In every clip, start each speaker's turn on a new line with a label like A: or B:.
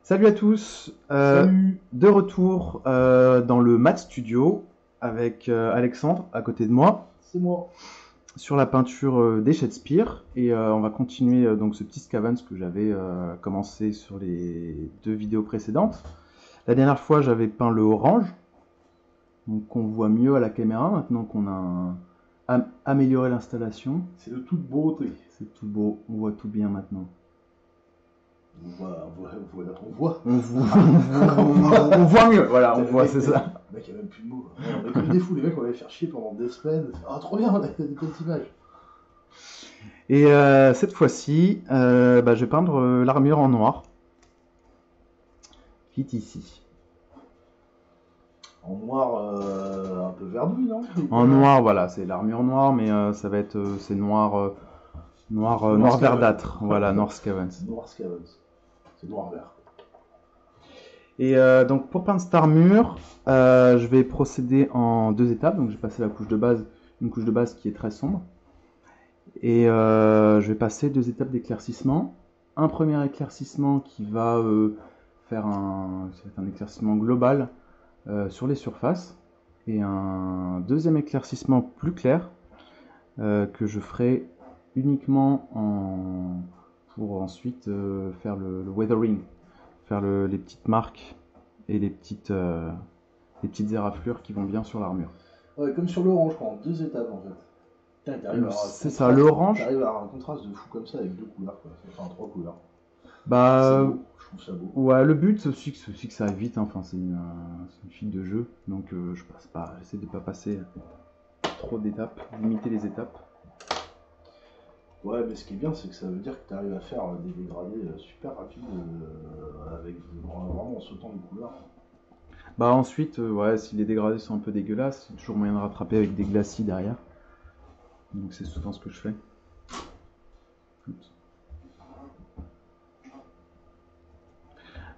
A: Salut à tous,
B: Salut.
A: de retour dans le Mat Studio avec Alexandre à côté de moi
B: C'est moi.
A: sur la peinture des Shakespeare et on va continuer donc ce petit Scavens que j'avais commencé sur les deux vidéos précédentes. La dernière fois j'avais peint le orange, donc on voit mieux à la caméra maintenant qu'on a amélioré l'installation.
B: C'est de toute beauté.
A: C'est tout beau, on voit tout bien maintenant.
B: On voit.
A: On voit mieux, voilà, on voit, c'est ça.
B: Le mec, il n'y a même plus de mots. On a que des fous, les mecs, on va les faire chier pendant des semaines. Ah, trop bien, on a des belles images.
A: Et cette fois-ci, je vais peindre l'armure en noir, qui est ici.
B: En noir, un peu verdouille, non?
A: En noir, voilà, c'est l'armure noire, mais ça va être, c'est noir, noir verdâtre, voilà, noir Scavens.
B: Noir Scavens. C'est noir-vert.
A: Et donc pour peindre cette armure, je vais procéder en deux étapes. Donc je vais passer la couche de base, une couche de base qui est très sombre. Et je vais passer deux étapes d'éclaircissement. Un premier éclaircissement qui va faire ça va être un éclaircissement global sur les surfaces. Et un deuxième éclaircissement plus clair que je ferai uniquement pour ensuite faire le weathering, faire les petites marques et les petites éraflures qui vont bien sur l'armure.
B: Ouais, comme sur l'orange, en deux étapes en fait.
A: C'est ça, l'orange.
B: T'arrives à avoir un contraste de fou comme ça avec deux couleurs, quoi. Enfin, trois couleurs.
A: Bah,
B: C'est beau, je trouve ça beau.
A: Ouais, le but c'est aussi que ça aille vite, hein. Enfin, c'est une file de jeu, donc j'essaie de pas passer trop d'étapes, limiter les étapes.
B: Ouais, mais ce qui est bien, c'est que ça veut dire que tu arrives à faire des dégradés super rapides avec vraiment en sautant les couleurs.
A: Bah ensuite, ouais, si les dégradés sont un peu dégueulasses, c'est toujours moyen de rattraper avec des glacis derrière. Donc c'est souvent ce que je fais.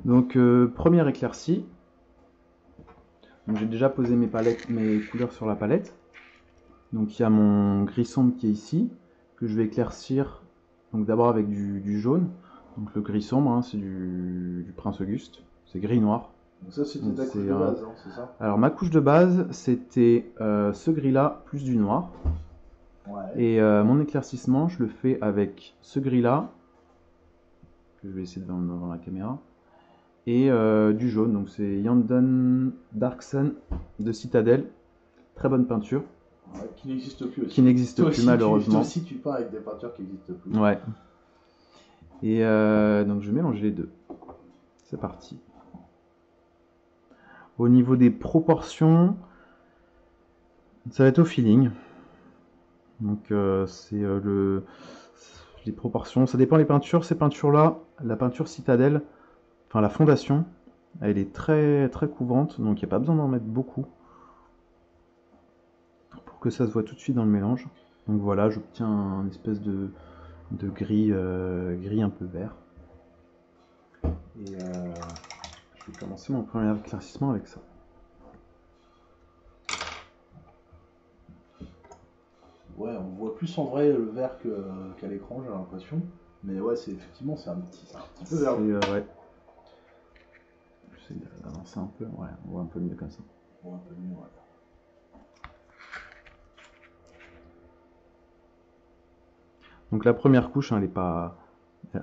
A: Donc première éclaircie. Donc j'ai déjà posé mes couleurs sur la palette. Donc il y a mon gris sombre qui est ici, que je vais éclaircir donc d'abord avec du jaune. Donc le gris sombre, hein, c'est du Prince Auguste, c'est gris-noir.
B: Donc ça c'était ta couche de base, hein, c'est ça?
A: Alors ma couche de base c'était ce gris-là plus du noir.
B: Ouais.
A: Et mon éclaircissement je le fais avec ce gris-là, que je vais essayer de voir devant la caméra, et du jaune. Donc c'est Yandon Dark Sun de Citadel, très bonne peinture.
B: Ouais, qui n'existe plus aussi.
A: Qui n'existe plus malheureusement.
B: Toi aussi tu peins avec des peintures qui n'existent plus.
A: Ouais. Et donc je vais mélanger les deux. C'est parti. Au niveau des proportions, ça va être au feeling. Donc les proportions, ça dépend des peintures. Ces peintures-là, la peinture Citadel, enfin la fondation, elle est très très couvrante, donc il n'y a pas besoin d'en mettre beaucoup pour que ça se voit tout de suite dans le mélange. Donc voilà, j'obtiens un espèce de gris, gris un peu vert. Et je vais commencer mon premier éclaircissement avec ça.
B: Ouais, on voit plus en vrai le vert qu'à l'écran, j'ai l'impression. Mais ouais, effectivement, c'est un petit peu vert.
A: Ouais. J'essaie d'avancer un peu, ouais, on voit un peu mieux comme ça.
B: On voit un peu mieux, ouais.
A: Donc la première couche, hein, elle est pas,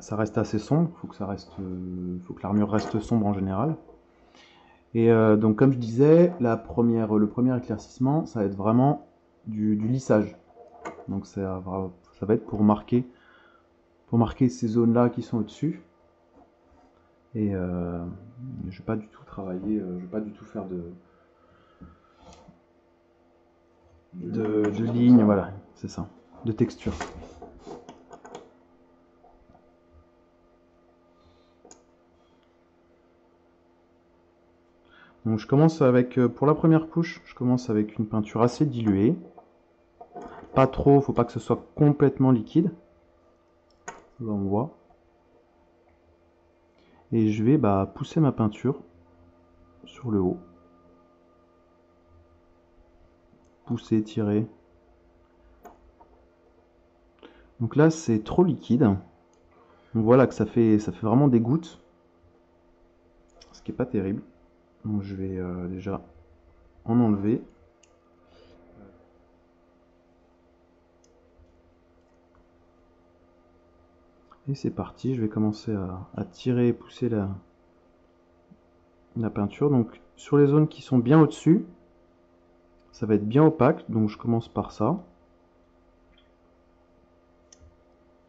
A: ça reste assez sombre. Faut que l'armure reste sombre en général. Et donc comme je disais, le premier éclaircissement, ça va être vraiment du lissage. Donc ça va être pour marquer ces zones-là qui sont au-dessus. Et je vais pas du tout travailler, je vais pas du tout faire de lignes, voilà, c'est ça, de texture. Donc je commence avec, pour la première couche, je commence avec une peinture assez diluée. Pas trop, faut pas que ce soit complètement liquide. Là on voit. Et je vais pousser ma peinture sur le haut. Pousser, tirer. Donc là c'est trop liquide. On voit là que ça fait vraiment des gouttes. qui est pas terrible. Donc je vais déjà en enlever. Et c'est parti, je vais commencer à tirer et pousser la peinture. Donc sur les zones qui sont bien au-dessus, ça va être bien opaque, donc je commence par ça.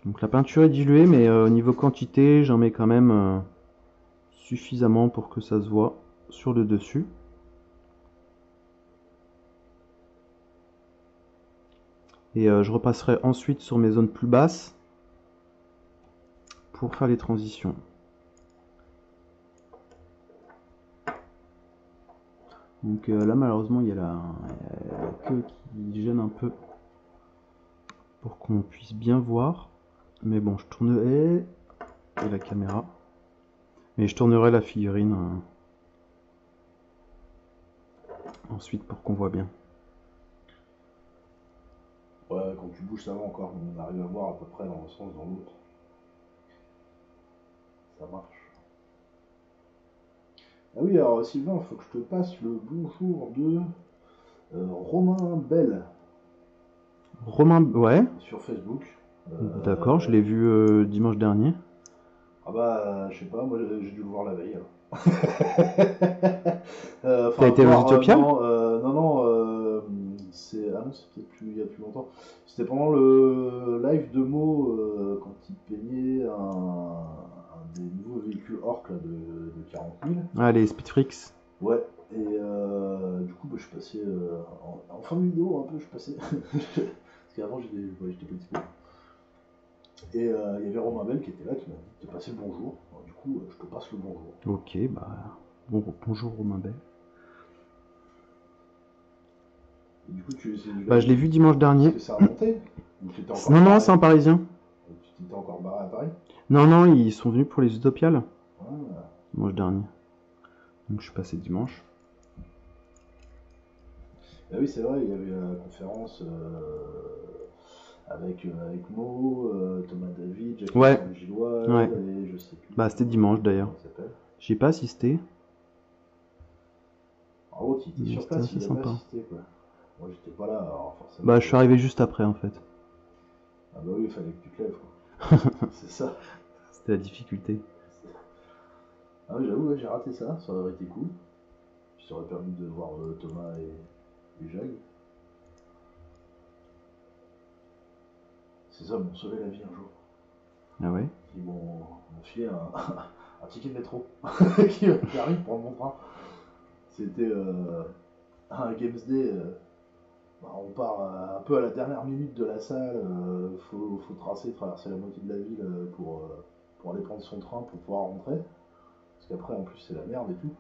A: Donc la peinture est diluée, mais au niveau quantité, j'en mets quand même suffisamment pour que ça se voit sur le dessus. Et je repasserai ensuite sur mes zones plus basses pour faire les transitions. Donc là malheureusement il y a la queue qui gêne un peu pour qu'on puisse bien voir. Mais bon, je tournerai et la caméra. Et je tournerai la figurine ensuite pour qu'on voit bien.
B: Ouais, quand tu bouges ça va encore, on arrive à voir à peu près dans le sens dans l'autre. Ça marche. Ah oui, alors Sylvain, il faut que je te passe le bonjour de Romain Bell
A: Romain, ouais,
B: sur Facebook.
A: d'accord, je l'ai vu dimanche dernier.
B: Ah bah, je sais pas, moi j'ai dû le voir la veille.
A: T'as été au Zootopia?
B: C'est ah non, c'est peut-être plus il y a plus longtemps. C'était pendant le live de Mo quand il peignait un des nouveaux véhicules Orc là, de 40 000.
A: Ah, les Speedfreaks.
B: Ouais. Et du coup, bah, je suis passé en fin de vidéo un peu, je passais parce qu'avant j'étais petit peu. Et il y avait Romain Bell qui était là, qui m'a dit de passer le bonjour. Alors, du coup, je te passe le bonjour.
A: Ok, bah bonjour Romain Bell.
B: Et du coup,
A: Bah je l'ai vu dimanche dernier.
B: Est-ce que ça a monté ou tu étais encore
A: Non, non,
B: barré
A: c'est un Parisien.
B: Tu t'étais encore barré à Paris?
A: Non, non, ils sont venus pour les Utopiales
B: Ah.
A: dimanche dernier. Donc je suis passé dimanche.
B: Ah oui, c'est vrai, il y avait la conférence avec Mo, Thomas David, Jacques
A: Ouais.
B: Gillois,
A: Ouais.
B: et je sais plus.
A: Bah c'était dimanche d'ailleurs.
B: Comment il s'appelle.
A: J'y ai pas assisté.
B: En gros, il était sur
A: C'était
B: place,
A: assez
B: il avait
A: sympa.
B: assisté quoi. Moi j'étais pas là, alors forcément.
A: Bah je suis arrivé juste après en fait.
B: Ah bah oui, il fallait que tu te lèves quoi. C'est ça.
A: C'était la difficulté.
B: Ah oui, j'avoue, ouais, j'ai raté ça, ça aurait été cool. Puis ça aurait permis de voir Thomas et Jag. C'est ça, m'ont sauvé la vie un jour.
A: Ah ouais?
B: Ils m'ont filé un ticket de métro qui arrive pour mon train. C'était un Games Day. Bah, on part un peu à la dernière minute de la salle. Faut traverser la moitié de la ville pour aller prendre son train pour pouvoir rentrer. Parce qu'après, en plus, c'est la merde et tout.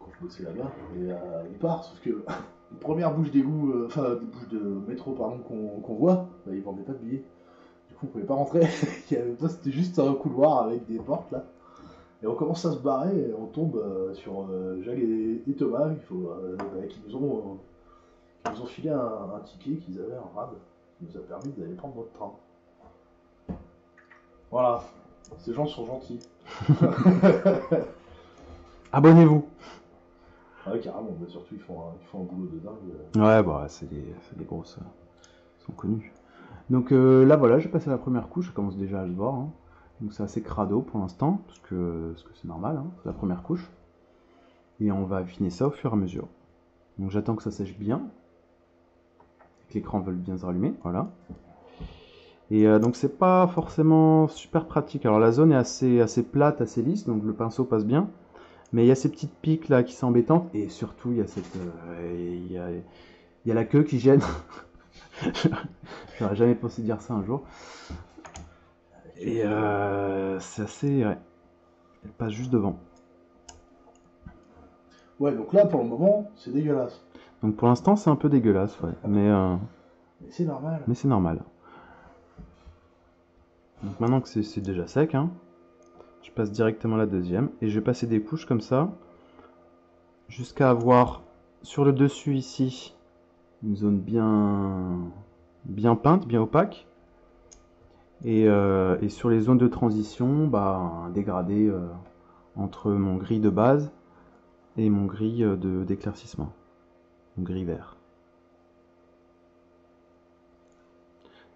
B: Quand je bossais là-bas. Et on part, sauf que une première bouche d'égout, enfin, bouche de métro, pardon, qu'on voit, bah, ils vendaient pas de billets. Du coup, on pouvait pas rentrer. C'était juste un couloir avec des portes là. Et on commence à se barrer et on tombe sur Jacques et Thomas qui nous ont filé un ticket qu'ils avaient en rade, qui nous a permis d'aller prendre notre train. Voilà, ces gens sont gentils.
A: Abonnez-vous.
B: Ouais, carrément, mais surtout ils font un boulot de dingue.
A: Ouais, bah c'est des grosses. Ils sont connus. Donc là voilà, j'ai passé la première couche, ça commence déjà à se voir. Hein. Donc c'est assez crado pour l'instant, parce que c'est normal, hein, c'est la première couche. Et on va affiner ça au fur et à mesure. Donc j'attends que ça sèche bien, que l'écran veuille bien se rallumer, voilà. Et donc c'est pas forcément super pratique. Alors la zone est assez plate, assez lisse, donc le pinceau passe bien. Mais il y a ces petites piques là qui sont embêtantes, et surtout il y a il y a la queue qui gêne. J'aurais jamais pensé dire ça un jour. Et c'est assez... Ouais. Elle passe juste devant.
B: Ouais, donc là pour le moment, c'est dégueulasse.
A: Donc pour l'instant c'est un peu dégueulasse, ouais. Mais
B: c'est normal.
A: Mais c'est normal. Donc maintenant que c'est déjà sec, hein, je passe directement à la deuxième. Et je vais passer des couches comme ça. Jusqu'à avoir sur le dessus ici une zone bien peinte, bien opaque. Et sur les zones de transition, bah, un dégradé entre mon gris de base et mon gris d'éclaircissement, mon gris vert.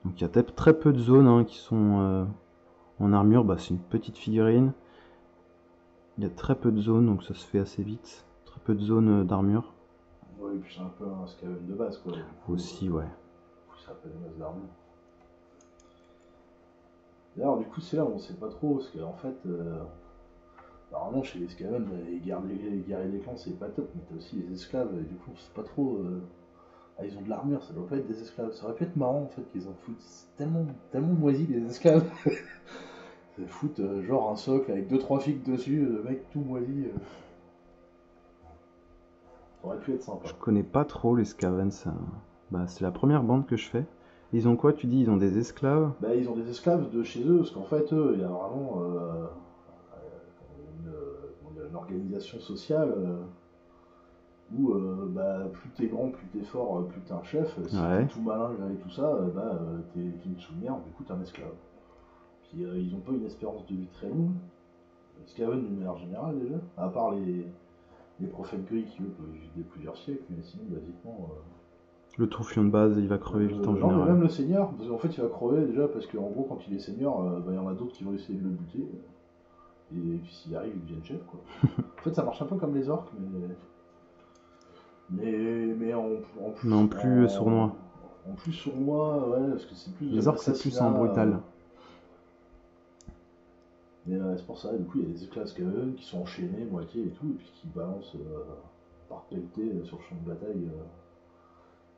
A: Donc il y a très peu de zones hein, qui sont en armure. Bah, c'est une petite figurine. Il y a très peu de zones, donc ça se fait assez vite. Très peu de zones d'armure.
B: Ouais, et puis c'est un peu un Skaven de base, quoi. Du coup,
A: Aussi, ouais.
B: ça s'appelle une masse d'armure. D'ailleurs, du coup, c'est là où on sait pas trop, parce qu'en fait, normalement, chez les Skaven, les guerriers des clans, c'est pas top, mais t'as aussi les esclaves, et du coup, on sait pas trop. Ah, ils ont de l'armure, ça doit pas être des esclaves. Ça aurait pu être marrant, en fait, qu'ils en foutent. C'est tellement moisi, les esclaves. Ils foutent genre un socle avec 2-3 figues dessus, le mec tout moisi. Ça aurait pu être sympa.
A: Je connais pas trop les Skaven, ça. Bah, c'est la première bande que je fais. Ils ont quoi, tu dis? Ils ont des esclaves?
B: Bah, ils ont des esclaves de chez eux, parce qu'en fait, eux, il y a vraiment une organisation sociale où bah, plus t'es grand, plus t'es fort, plus t'es un chef. Si
A: Ouais.
B: t'es tout malin et tout ça, bah, t'es une sous-merde, du coup t'es un esclave. Puis ils ont pas une espérance de vie très longue. Les Skaven d'une manière générale déjà, à part les prophètes gris qui eux peuvent vivre plusieurs siècles, mais sinon basiquement.
A: Le tourfion de base, il va crever vite en
B: Non, mais
A: général.
B: même le seigneur, parce qu'en fait il va crever déjà parce qu'en gros quand il est seigneur, bah, il y en a d'autres qui vont essayer de le buter. Et puis s'il arrive, il devient chef quoi. En fait ça marche un peu comme les orques, mais
A: Non, plus sournois.
B: En plus sournois, ouais, parce que c'est plus de
A: Les orques, c'est plus en
B: l'assassinat,
A: brutal.
B: mais c'est pour ça, du coup il y a des esclaves Skaven qui sont enchaînés, moitié et tout, et puis qui balancent par pelleté sur le champ de bataille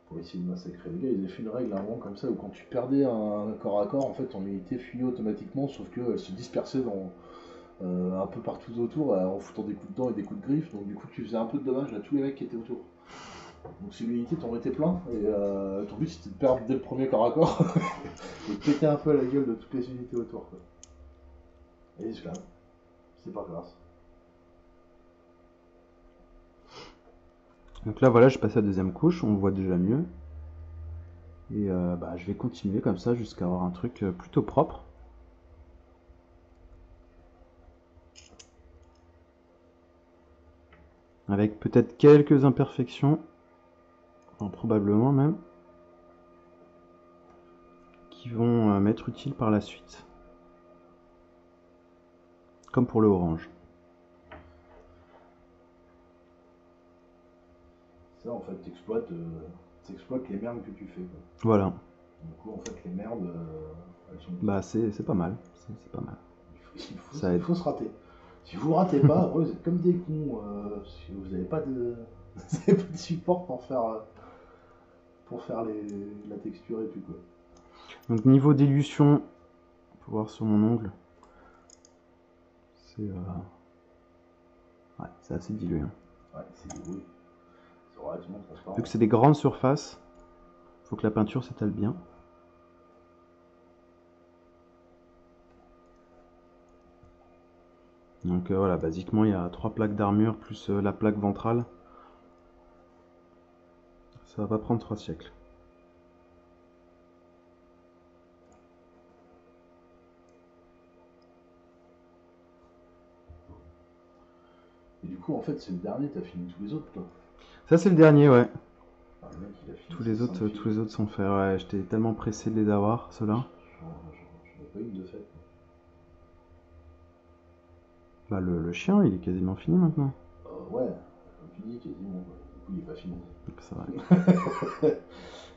B: pour essayer de massacrer les gars. Ils avaient fait une règle à un moment comme ça où quand tu perdais un corps à corps, en fait ton unité fuyait automatiquement, sauf qu'elle se dispersait un peu partout autour en foutant des coups de dents et des coups de griffes, donc du coup tu faisais un peu de dommages à tous les mecs qui étaient autour. Donc si l'unité t'en mettait plein, et ton but c'était de perdre dès le premier corps à corps et de péter un peu la gueule de toutes les unités autour quoi. Et les esclaves, c'est pas grave.
A: Donc là, voilà, je passe à la deuxième couche, on voit déjà mieux. Et bah, je vais continuer comme ça jusqu'à avoir un truc plutôt propre. Avec peut-être quelques imperfections, enfin, probablement même, qui vont m'être utiles par la suite. Comme pour le orange.
B: Ça en fait t'exploites les merdes que tu fais quoi.
A: Voilà.
B: Du coup en fait les merdes elles sont.
A: Bah c'est pas mal. C'est pas mal.
B: Il faut se rater. Si vous ratez pas, après vous êtes comme des cons. Si vous n'avez pas de support pour faire la texture et tout quoi.
A: Donc niveau dilution, faut voir sur mon ongle. C'est ouais, c'est assez dilué. Hein.
B: Ouais, c'est relativement transparent.
A: Vu que c'est des grandes surfaces, faut que la peinture s'étale bien. Donc voilà, basiquement il y a 3 plaques d'armure plus la plaque ventrale. Ça va pas prendre 3 siècles.
B: Et du coup en fait c'est le dernier, t'as fini tous les autres toi.
A: Ça c'est le dernier, ouais.
B: Ah, le mec, il a fini
A: Tous les autres sont faits. Ouais, j'étais tellement pressé de les avoir, ceux-là.
B: J'en ai pas une de fait.
A: Bah le chien, il est quasiment fini maintenant.
B: Ouais, comme tu dis, quasiment. Du coup il est pas fini.
A: Donc ça va.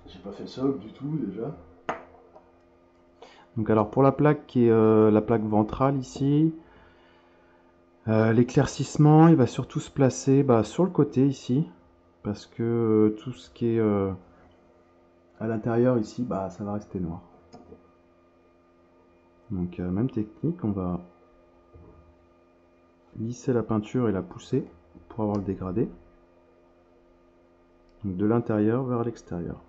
B: J'ai pas fait le socle du tout déjà.
A: Donc alors pour la plaque qui est la plaque ventrale ici, l'éclaircissement il va surtout se placer sur le côté ici, parce que tout ce qui est à l'intérieur ici, ça va rester noir. Donc même technique, on va lisser la peinture et la pousser pour avoir le dégradé. Donc de l'intérieur vers l'extérieur.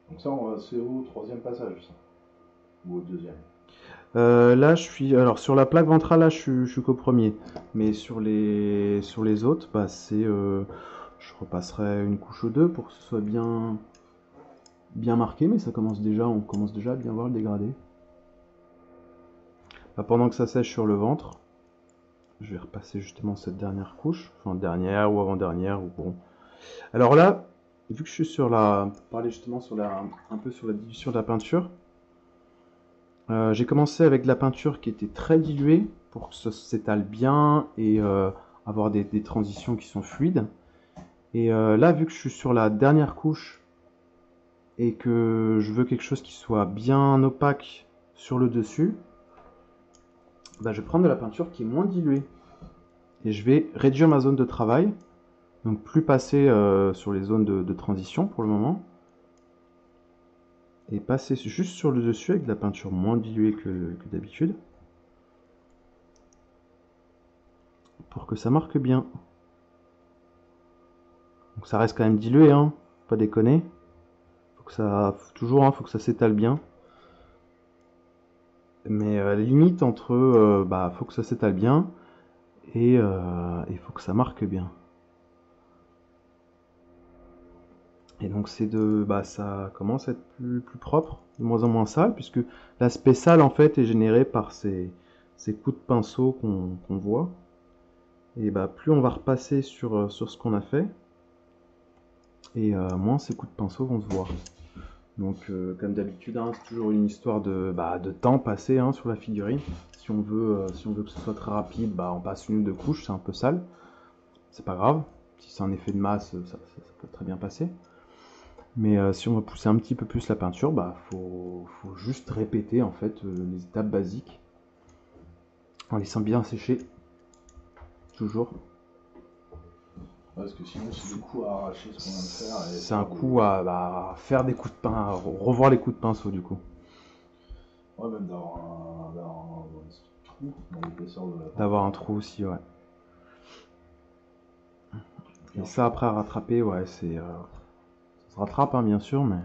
B: Donc ça c'est au troisième passage ça. Ou au deuxième.
A: Là je suis alors sur la plaque ventrale là je suis qu'au premier, mais sur les autres c'est Je repasserai une couche ou deux pour que ce soit bien marqué, mais ça commence déjà, on commence déjà à bien voir le dégradé. Bah, pendant que ça sèche sur le ventre, je vais repasser justement cette dernière couche, enfin dernière ou avant-dernière, ou bon. Alors là, vu que je suis sur parler justement un peu sur la dilution de la peinture, j'ai commencé avec de la peinture qui était très diluée pour que ça s'étale bien et avoir des transitions qui sont fluides. Et là, vu que je suis sur la dernière couche et que je veux quelque chose qui soit bien opaque sur le dessus, bah, je vais prendre de la peinture qui est moins diluée. Et je vais réduire ma zone de travail, donc plus passer sur les zones de transition pour le moment, et passer juste sur le dessus avec de la peinture moins diluée que d'habitude, pour que ça marque bien. Donc ça reste quand même dilué, hein, pas déconner. Faut que ça s'étale bien. Mais la limite entre bah faut que ça s'étale bien et il faut que ça marque bien. Et donc ça commence à être plus propre, de moins en moins sale, puisque l'aspect sale en fait est généré par ces coups de pinceau qu'on voit. Et bah plus on va repasser sur ce qu'on a fait, et moins ces coups de pinceau vont se voir. Donc comme d'habitude, hein, c'est toujours une histoire de temps passé hein, sur la figurine. Si on veut que ce soit très rapide, bah, on passe une ou deux couches, c'est un peu sale. C'est pas grave. Si c'est un effet de masse, ça peut très bien passer. Mais si on veut pousser un petit peu plus la peinture, bah faut juste répéter en fait les étapes basiques en laissant bien sécher. Toujours.
B: Parce que sinon c'est des coups à arracher ce qu'on vient de faire.
A: C'est un coup à faire des coups de pinceau, à revoir les coups de pinceau du coup.
B: Ouais, même d'avoir un trou dans l'épaisseur de la peinture.
A: D'avoir un trou aussi, ouais. Et ça après à rattraper, ouais, ça se rattrape hein, bien sûr, mais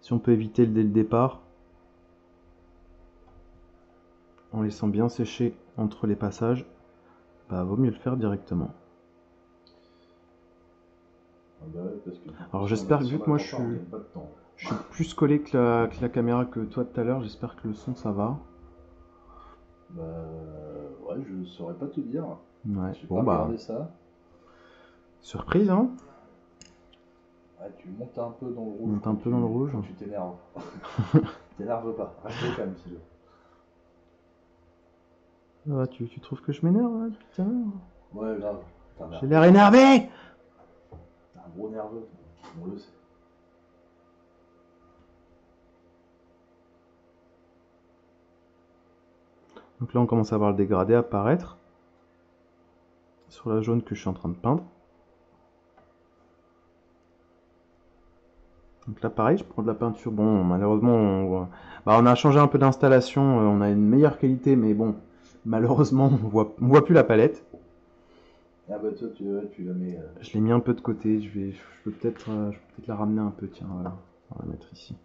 A: si on peut éviter dès le départ, en laissant bien sécher entre les passages, bah vaut mieux le faire directement.
B: Ah bah ouais, parce que
A: alors j'espère que vu que moi je suis plus collé que la caméra que toi tout à l'heure, j'espère que le son ça va.
B: Bah ouais, je saurais pas te dire.
A: Ouais,
B: J'ai
A: bon
B: pas
A: bah
B: regardé ça.
A: surprise hein.
B: Ouais, tu montes un peu dans le rouge.
A: Monte un peu dans le rouge.
B: Tu t'énerves. T'énerves pas, reste calme si tu veux.
A: Ah, tu trouves que je m'énerve là, putain.
B: Ouais, grave.
A: J'ai l'air énervé.
B: T'es un gros nerveux, on le sait.
A: Donc là on commence à voir le dégradé apparaître sur la jaune que je suis en train de peindre. Donc là pareil, je prends de la peinture. Bon, malheureusement, on a changé un peu d'installation, on a une meilleure qualité, mais bon, malheureusement, on voit plus la palette.
B: Ah bah toi, tu la mets...
A: Je l'ai mis un peu de côté, je peux peut-être la ramener un peu, tiens, voilà. On va la mettre ici.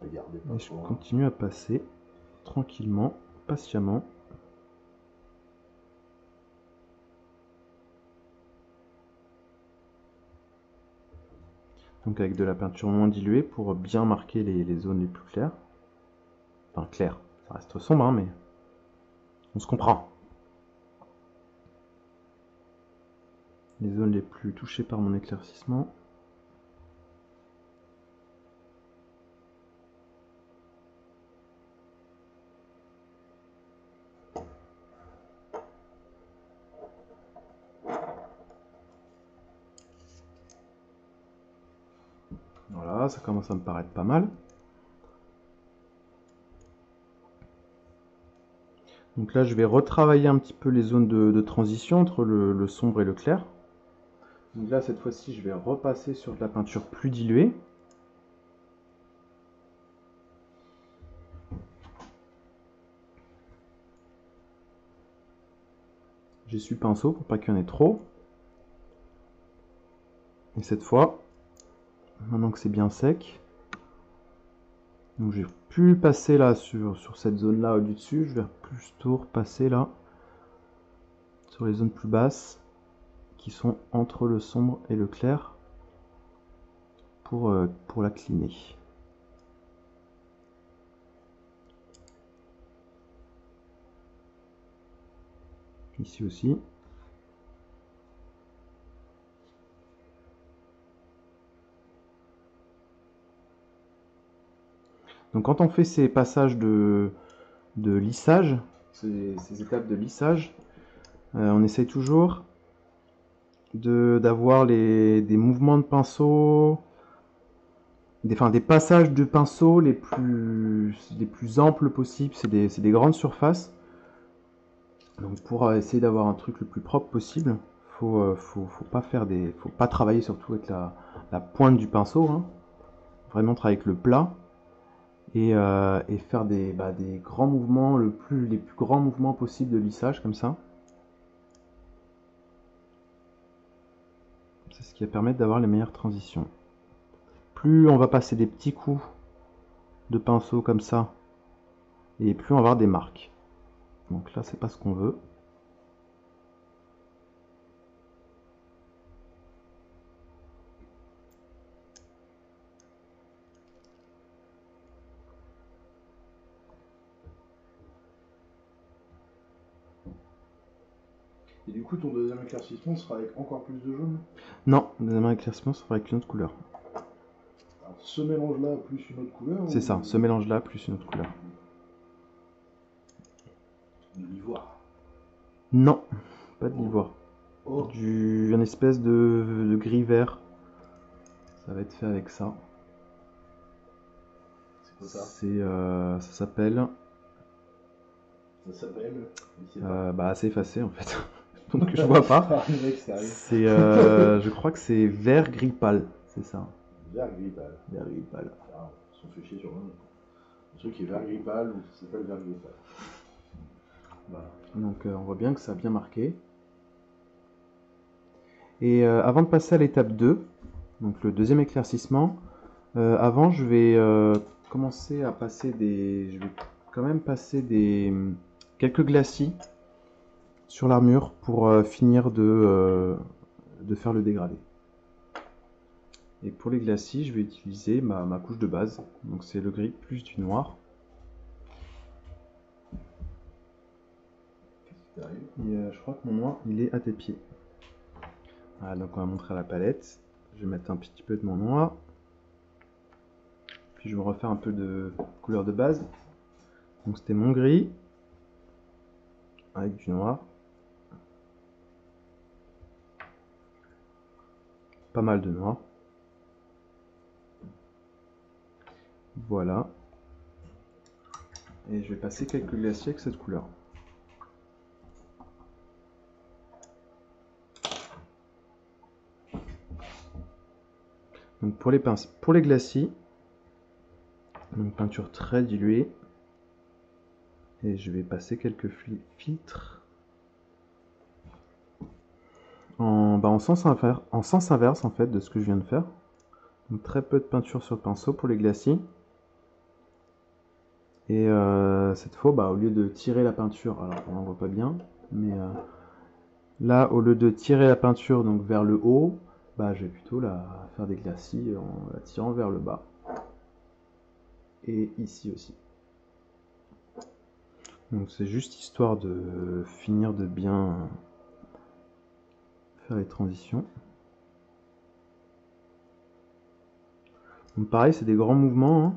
A: Et je continue à passer tranquillement, patiemment. Donc avec de la peinture moins diluée pour bien marquer les zones les plus claires. Enfin claires, ça reste sombre hein, mais on se comprend. Les zones les plus touchées par mon éclaircissement. Voilà, ça commence à me paraître pas mal. Donc là, je vais retravailler un petit peu les zones de transition entre le sombre et le clair. Donc là, cette fois-ci, je vais repasser sur de la peinture plus diluée. J'essuie le pinceau pour pas qu'il y en ait trop. Et cette fois, maintenant que c'est bien sec, Donc je vais plus passer là sur cette zone là du dessus, je vais plutôt repasser là sur les zones plus basses qui sont entre le sombre et le clair pour la cleaner. Ici aussi. Donc quand on fait ces passages de lissage, ces étapes de lissage, on essaye toujours d'avoir des mouvements de pinceau, des passages de pinceau les plus amples possibles. C'est des grandes surfaces. Donc pour essayer d'avoir un truc le plus propre possible, faut pas travailler surtout avec la pointe du pinceau, hein. Vraiment travailler avec le plat et faire des grands mouvements, les plus grands mouvements possibles de lissage comme ça. C'est ce qui va permettre d'avoir les meilleures transitions. Plus on va passer des petits coups de pinceau comme ça, et plus on va avoir des marques. Donc là, c'est pas ce qu'on veut.
B: Et du coup, ton deuxième éclaircissement sera avec encore plus de jaune.
A: Non, le deuxième éclaircissement, ça fera avec une autre couleur.
B: Alors, ce mélange-là plus une autre couleur.
A: C'est ça, ce mélange-là plus une autre couleur.
B: De l'ivoire.
A: Non, pas de l'ivoire.
B: Oh.
A: Un espèce de gris vert. Ça va être fait avec ça.
B: C'est quoi ça?
A: Ça s'appelle.
B: Ça s'appelle.
A: C'est effacé en fait. Donc je vois pas. C'est, je crois que c'est vert gris pâle, c'est ça.
B: Vert gris pâle.
A: Vert gris pâle.
B: Ah, ils sont fait chier sur moi. Le truc qui est vert gris pâle ou ça s'appelle vert gris pâle.
A: Voilà. Donc on voit bien que ça a bien marqué. Et avant de passer à l'étape 2, donc le deuxième éclaircissement, avant je vais commencer à passer je vais quand même passer quelques glacis sur l'armure pour finir de faire le dégradé. Et pour les glacis, je vais utiliser ma couche de base, donc c'est le gris plus du noir. Et je crois que mon noir il est à tes pieds. Voilà, donc on va montrer à la palette. Je vais mettre un petit peu de mon noir. Puis je vais refaire un peu de couleur de base. Donc c'était mon gris avec du noir. Pas mal de noir. Voilà. Et je vais passer quelques glaciers avec cette couleur. Donc pour les glacis, une peinture très diluée. Et je vais passer quelques filtres en sens inverse en fait de ce que je viens de faire. Donc très peu de peinture sur le pinceau pour les glacis. Et cette fois, au lieu de tirer la peinture, alors on ne voit pas bien, mais là, au lieu de tirer la peinture donc vers le haut, je vais plutôt faire des glacis en la tirant vers le bas. Et ici aussi. Donc c'est juste histoire de finir de bien faire les transitions. Donc pareil, c'est des grands mouvements, hein,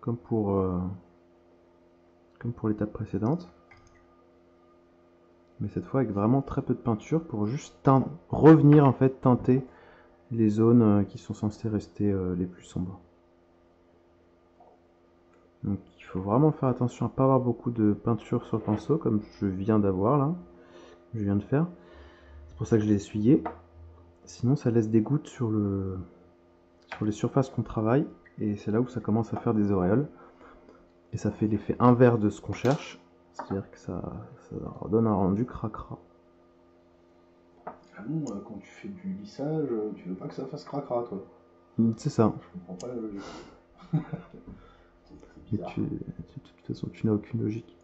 A: comme pour l'étape précédente. Mais cette fois avec vraiment très peu de peinture pour juste revenir en fait teinter les zones qui sont censées rester les plus sombres. Donc il faut vraiment faire attention à ne pas avoir beaucoup de peinture sur le pinceau comme je viens d'avoir là, je viens de faire. C'est pour ça que je l'ai essuyé. Sinon ça laisse des gouttes sur les surfaces qu'on travaille et c'est là où ça commence à faire des auréoles. Et ça fait l'effet inverse de ce qu'on cherche, c'est-à-dire que ça donne un rendu cracra.
B: Ah bon, quand tu fais du lissage, tu veux pas que ça fasse cracra, toi?
A: C'est ça.
B: Je comprends pas la logique.
A: Et
B: bizarre.
A: de toute façon, tu n'as aucune logique.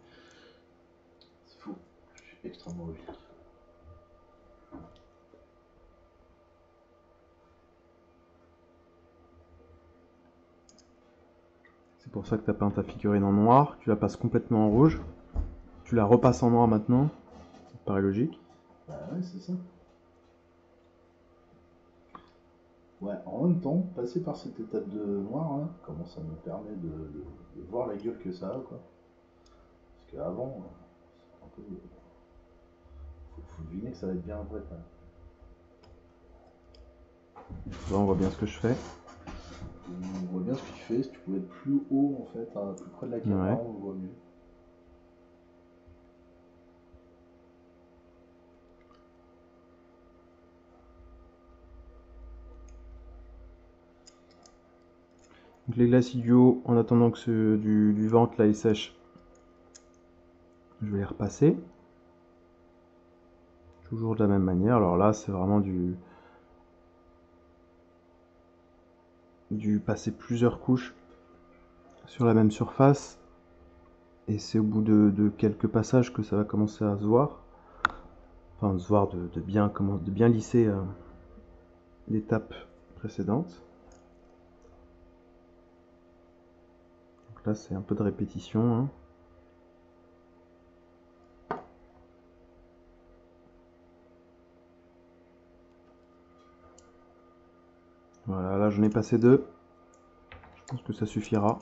B: C'est fou. Je suis extrêmement logique.
A: C'est pour ça que tu as peint ta figurine en noir. Tu la passes complètement en rouge. Tu la repasses en noir maintenant. Ça te paraît logique.
B: Bah ouais, c'est ça. Ouais, en même temps, passer par cette étape de noir, là, comment ça me permet de voir la gueule que ça a, quoi. Parce qu'avant, c'est un peu. Faut deviner que ça va être bien vrai, quand même.
A: Là, on voit bien ce que je fais.
B: On voit bien ce que tu fais. Si tu pouvais être plus haut, en fait, plus près de la caméra,
A: Ouais.
B: on le voit mieux.
A: Donc les glacis du haut, en attendant que ceux du ventre là ils sèchent, je vais les repasser. Toujours de la même manière. Alors là, c'est vraiment du passer plusieurs couches sur la même surface. Et c'est au bout de quelques passages que ça va commencer à se voir. Enfin, se voir de bien lisser l'étape précédente. Donc là, c'est un peu de répétition. Hein. Voilà, là j'en ai passé 2. Je pense que ça suffira.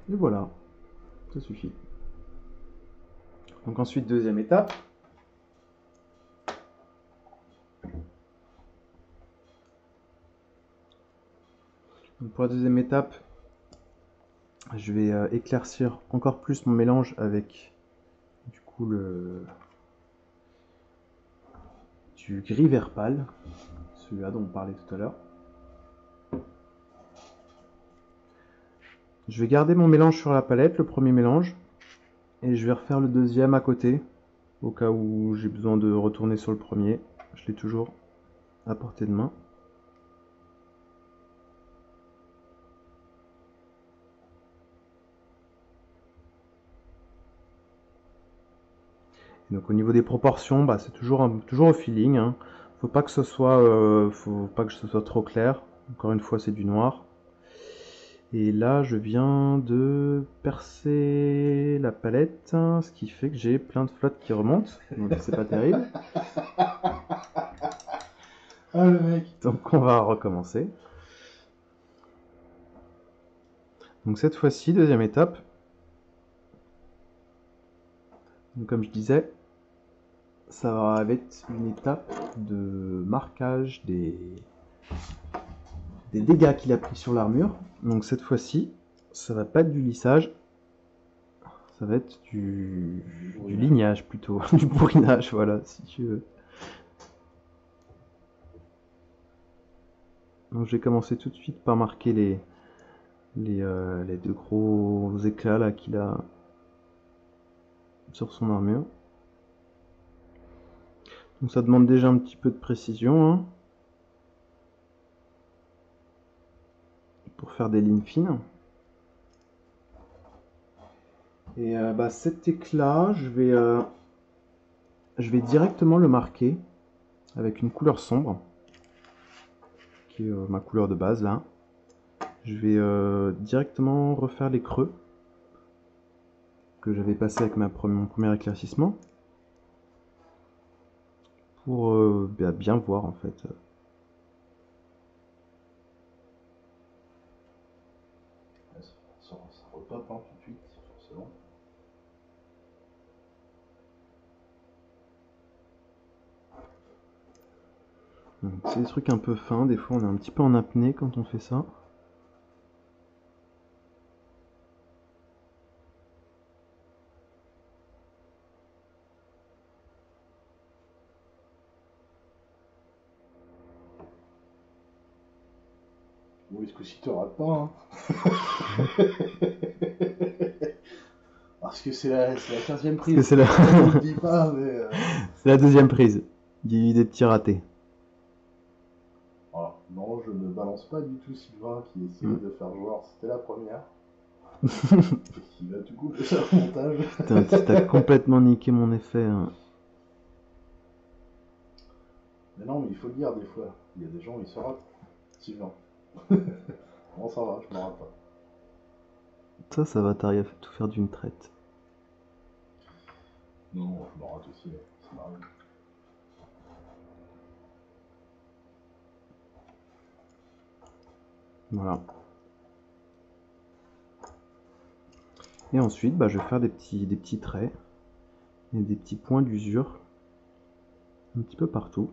A: Et voilà, ça suffit. Donc ensuite, deuxième étape. Donc pour la deuxième étape, je vais éclaircir encore plus mon mélange avec du coup du gris vert pâle, celui-là dont on parlait tout à l'heure. Je vais garder mon mélange sur la palette, le premier mélange, et je vais refaire le deuxième à côté, au cas où j'ai besoin de retourner sur le premier. Je l'ai toujours à portée de main. Et donc au niveau des proportions, bah, c'est toujours au feeling. Hein. Faut pas que ce soit trop clair. Encore une fois, c'est du noir. Et là, je viens de percer la palette, ce qui fait que j'ai plein de flottes qui remontent. Donc c'est pas terrible.
B: Ah, le mec.
A: Donc on va recommencer. Donc cette fois-ci, deuxième étape. Donc comme je disais, ça va être une étape de marquage des dégâts qu'il a pris sur l'armure. Donc cette fois-ci, ça va pas être du lissage, ça va être du lignage plutôt, du bourrinage, voilà, si tu veux. Donc je vais commencer tout de suite par marquer les deux gros éclats là qu'il a sur son armure. Donc ça demande déjà un petit peu de précision hein, pour faire des lignes fines. Et cet éclat, je vais directement le marquer avec une couleur sombre, qui est ma couleur de base là. Je vais directement refaire les creux que j'avais passé avec mon premier éclaircissement pour bien voir en fait.
B: Ça repop hein, tout de suite, forcément.
A: C'est des trucs un peu fins, des fois on est un petit peu en apnée quand on fait ça.
B: Bon, est-ce que si tu rates pas, hein. Parce que c'est la 15e
A: Parce que
B: prise.
A: c'est la...
B: Je le dis pas, mais.
A: c'est la deuxième prise. Il y a eu des petits ratés.
B: Voilà. Non, je ne balance pas du tout Sylvain qui essayait de faire joueur. C'était la première. Et qui va tout couper sur le montage.
A: Putain, t'as complètement niqué mon effet. Hein.
B: Mais non, mais il faut le dire des fois. Il y a des gens, ils se ratent. Sylvain. Bon, ça va, je me rate pas.
A: Ça va, t'arrives à tout faire d'une traite.
B: Non, je me rate aussi. Ça m'arrive.
A: Voilà. Et ensuite, bah, je vais faire des petits traits et des petits points d'usure un petit peu partout.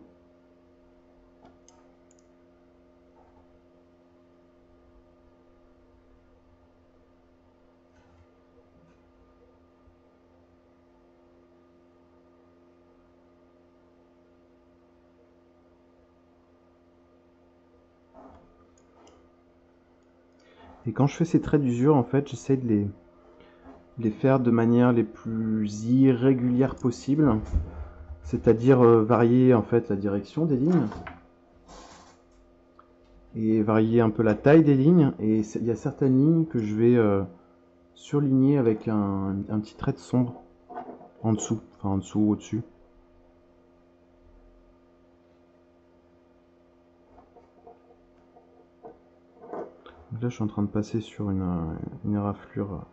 A: Et quand je fais ces traits d'usure, en fait, j'essaie de les faire de manière les plus irrégulières possible, c'est-à-dire varier en fait la direction des lignes et varier un peu la taille des lignes. Et il y a certaines lignes que je vais surligner avec un petit trait de sombre en dessous, enfin en dessous ou au-dessus. Donc là, je suis en train de passer sur une raflure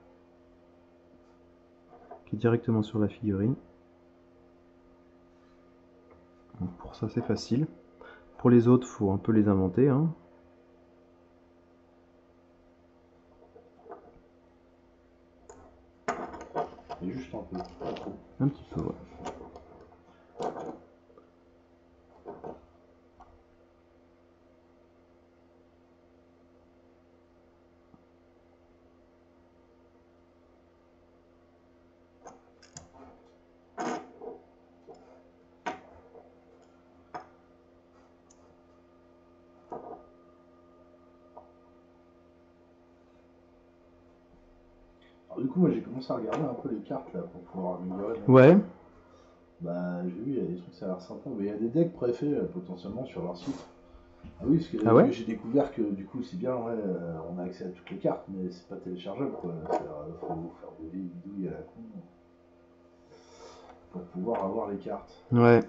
A: qui est directement sur la figurine. Donc pour ça, c'est facile. Pour les autres, faut un peu les inventer. Hein.
B: Et juste un peu. Pas trop.
A: Un petit peu, ouais.
B: Alors, du coup, moi j'ai commencé à regarder un peu les cartes là pour pouvoir améliorer.
A: Ouais.
B: Bah, j'ai vu, il y a des trucs, ça a l'air sympa. Mais il y a des decks préfets potentiellement sur leur site. Ah oui,
A: Ah
B: parce
A: ouais
B: que j'ai découvert que du coup, c'est bien, ouais, on a accès à toutes les cartes, mais c'est pas téléchargeable quoi. Faut faire des bidouilles à la con pour pouvoir avoir les cartes.
A: Ouais.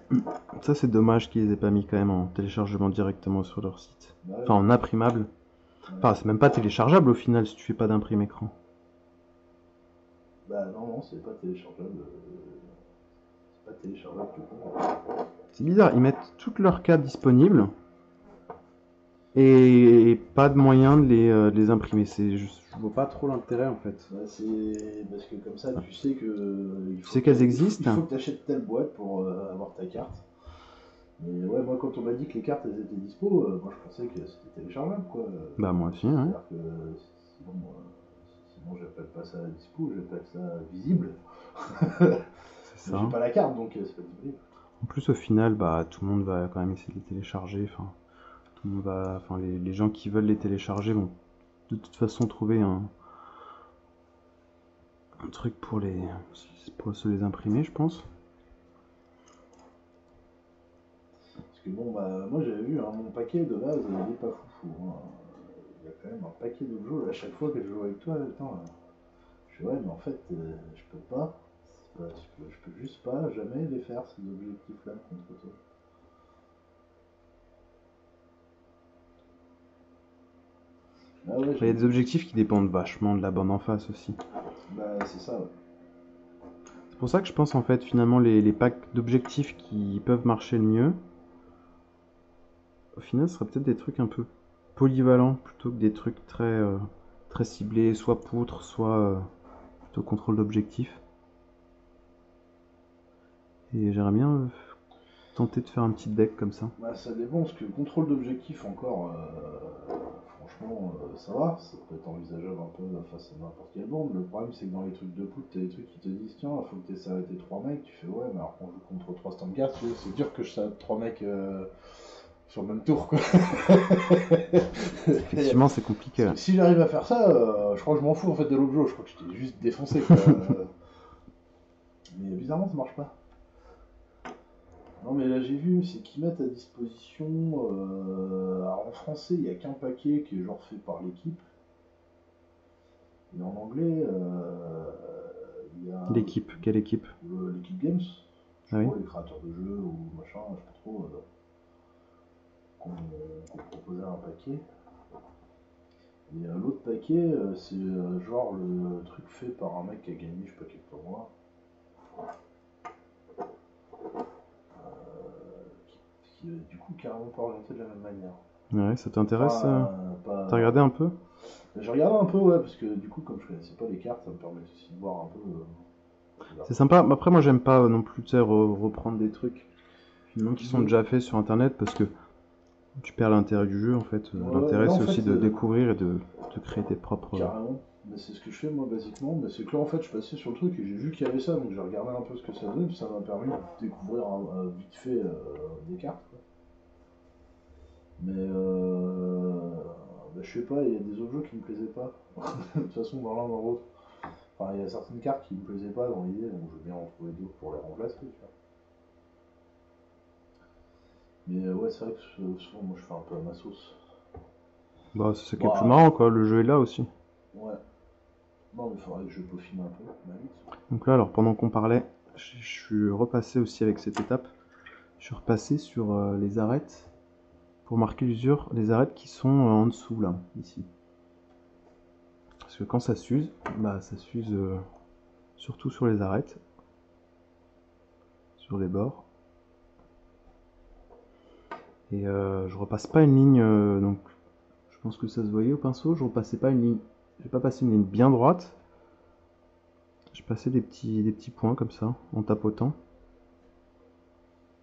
A: Ça, c'est dommage qu'ils les aient pas mis quand même en téléchargement directement sur leur site.
B: Bah, ouais,
A: Enfin, en imprimable.
B: ouais.
A: Enfin, c'est même pas téléchargeable au final si tu fais pas d'imprime écran.
B: Bah, non, c'est pas téléchargeable. C'est pas téléchargeable tout court.
A: C'est bizarre, ils mettent toutes leurs cartes disponibles et pas de moyen de les imprimer. Je vois pas trop l'intérêt en fait.
B: Bah, c'est parce que comme ça, tu sais que.
A: Tu sais qu'elles existent.
B: Il faut que tu achètes telle boîte pour avoir ta carte. Mais ouais, moi quand on m'a dit que les cartes elles étaient dispo, moi je pensais que c'était téléchargeable quoi.
A: Bah moi aussi, hein.
B: C'est-à-dire que sinon j'appelle pas ça dispo, j'appelle ça visible.
A: C'est
B: Mais
A: ça.
B: j'ai pas la carte donc c'est pas disponible.
A: En plus au final, bah tout le monde va quand même essayer de les télécharger. Enfin, tout le monde va, enfin les gens qui veulent les télécharger vont de toute façon trouver un truc pour se les imprimer, je pense.
B: Parce que bon bah moi j'avais vu hein, mon paquet de base il est pas foufou. Hein. Il y a quand même un paquet de jeux à chaque fois que je joue avec toi, attends, je fais ouais mais en fait je peux pas. Je peux juste pas jamais les faire ces objectifs là contre toi. Ah ouais,
A: Il y a des objectifs qui dépendent vachement de la bande en face aussi.
B: Bah c'est ça ouais.
A: C'est pour ça que je pense en fait finalement les packs d'objectifs qui peuvent marcher le mieux, au final ce serait peut-être des trucs un peu polyvalents plutôt que des trucs très ciblés, soit poutre, soit plutôt contrôle d'objectif. Et j'aimerais bien tenter de faire un petit deck comme ça.
B: Bah ça dépend parce que contrôle d'objectif encore franchement ça va, ça peut être envisageable un peu face à n'importe quelle bande. Le problème c'est que dans les trucs de poutre, t'as des trucs qui te disent tiens faut que t'aies arrêté 3 mecs, tu fais ouais mais alors qu'on joue contre 3 standcards, c'est dur que je s'arrête 3 mecs sur le même tour, quoi.
A: Effectivement, c'est compliqué.
B: Parce que si j'arrive à faire ça, je crois que je m'en fous en fait de l'objet, je crois que je t'ai juste défoncé, quoi. Mais bizarrement, ça marche pas. Non, mais là j'ai vu, c'est qu'ils mettent à disposition. Alors en français, il n'y a qu'un paquet qui est genre fait par l'équipe. Et en anglais, il y a.
A: L'équipe, quelle équipe?
B: L'équipe Games. Je
A: Ah oui.
B: crois, les créateurs de jeux ou machin, je sais pas trop. Qu'on proposait un paquet. Et l'autre paquet, c'est genre le truc fait par un mec qui a gagné, je sais pas quel tournoi. Qui est du coup carrément pas orienté de la même manière.
A: Ouais, ça t'intéresse?
B: Pas...
A: T'as regardé un peu?
B: J'ai regardé un peu, ouais, parce que du coup, comme je connaissais pas les cartes, ça me permet aussi de voir un peu.
A: C'est sympa. Après, moi, j'aime pas non plus, tu sais, reprendre des trucs finalement qui sont déjà faits sur internet parce que tu perds l'intérêt du jeu en fait.
B: Ouais,
A: L'intérêt,
B: là, en
A: c'est aussi
B: fait,
A: de découvrir et de créer tes propres.
B: Carrément. Mais c'est ce que je fais moi basiquement, mais c'est que là en fait je passais sur le truc et j'ai vu qu'il y avait ça, donc j'ai regardé un peu ce que ça donnait, puis ça m'a permis de découvrir vite fait des cartes, quoi. Mais bah, je sais pas, il y a des autres jeux qui me plaisaient pas. De toute façon dans l'un dans l'autre. Enfin il y a certaines cartes qui me plaisaient pas dans l'idée, donc je veux bien en trouver d'autres pour les remplacer, tu vois. Mais ouais c'est vrai que souvent moi je fais un peu à ma sauce.
A: Bah, c'est ce qui est plus
B: Bah
A: marrant quoi. Le jeu est là aussi.
B: ouais. Non mais il faudrait que je peaufine un peu ma vie.
A: Donc là, alors pendant qu'on parlait, je suis repassé aussi avec cette étape. Je suis repassé sur les arêtes pour marquer l'usure, les arêtes qui sont en dessous là, ici. Parce que quand ça s'use, bah ça s'use surtout sur les arêtes, sur les bords. Et je repasse pas une ligne, donc je pense que ça se voyait au pinceau, je repassais pas une ligne, j'ai pas passé une ligne bien droite. Je passais des petits points comme ça, en tapotant,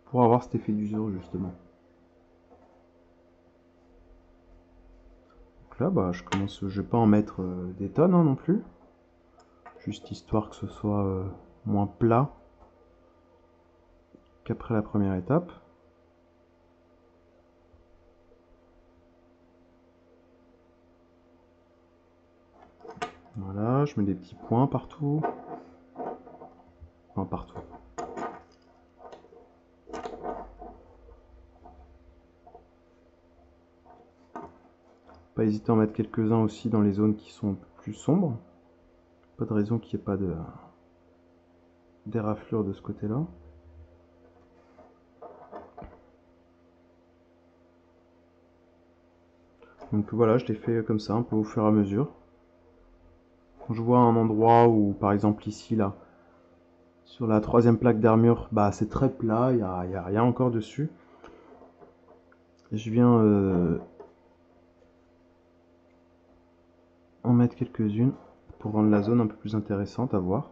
A: pour avoir cet effet d'usure justement. Donc là, bah, je vais pas en mettre des tonnes hein, non plus, juste histoire que ce soit moins plat qu'après la première étape. Voilà, je mets des petits points partout. Enfin, partout. Pas hésiter à en mettre quelques-uns aussi dans les zones qui sont un peu plus sombres. Pas de raison qu'il n'y ait pas d'éraflure de ce côté-là. Donc voilà, je l'ai fait comme ça, un peu au fur et à mesure. Quand je vois un endroit où, par exemple ici, là, sur la troisième plaque d'armure, bah c'est très plat, il n'y a rien encore dessus. Je viens en mettre quelques-unes pour rendre la zone un peu plus intéressante à voir.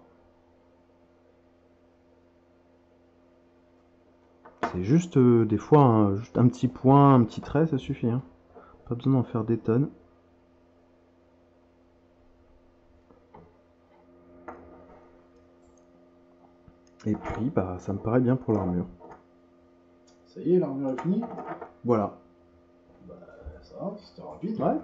A: C'est juste des fois juste un petit point, un petit trait, ça suffit. Hein. Pas besoin d'en faire des tonnes. Et puis, bah, ça me paraît bien pour l'armure.
B: Ça y est, l'armure est finie.
A: Voilà.
B: Bah ça va, c'était rapide.
A: Ouais.